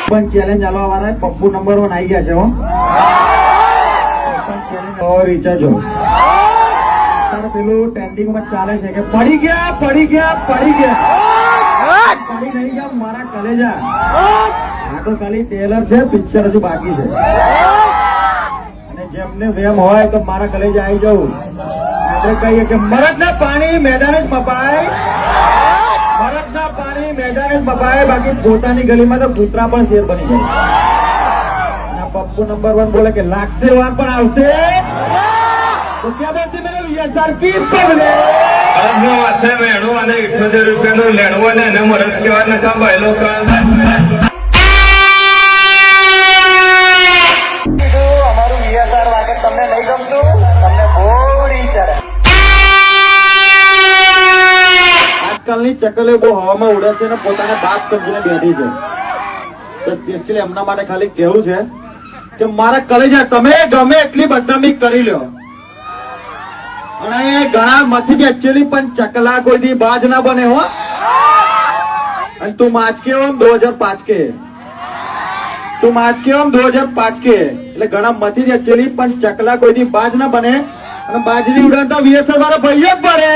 પણ ચેલેન્જ આલવા વાળા પપ્પુ નંબર 1 આવી ગયા છે હો. વિચારજો પેલું ટ્રેન્ડિંગ માં ચાલે છે કે પડી ગયા પડી નહીં ગયા મારા કલેજા. આ તો ખાલી ટેલર છે, પિક્ચર હજુ બાકી છે. અને જેમને વેમ હોય તો મારા કલેજા આવી જવું. આપણે કહીએ કે મરદના પાણી મેદાન જ મપાય, મરદના પાણી મેદાન જ મપાય. બાકી પોતાની ગલીમાં તો કૂતરા પણ શેર બની જાય. અને પપ્પુ નંબર 1 બોલે કે લાગશે વાર પણ આવશે. તો ક્યાં બોલતી મેં વીએસઆર કી પગલે માથે મેળવું અને 78 રૂપિયાનું લેણવું ને મરદ કહેવા ને કામ ભાઈ લોકો અમારું વીએસઆર વાગે તમને નહીં ગમતું, તમને બોડી ચડે. આજકાલની ચકલીઓ બહુ હવામાં ઉડે છે ને પોતાને બાપ સમજીને બેઠી છે. તો સ્પેશિયલી એમના માટે ખાલી કહેવું છે કે મારા કલેજા તમે ગમે એટલી બદનામી કરી લો, અને ઘણા મથી એકચ્યુઅલી પણ ચકલા કોઈ દી બાજ ના બને હો. અને તું માચકે હો 2005 કે, તું માચકે હો 2005 કે. એટલે ઘણા મથી એકચ્યુઅલી પણ ચકલા કોઈ દી બાજ ના બને. અને બાજરી ઉડાડતા વીએસઆર વાળો ભાઈ જ ભરે.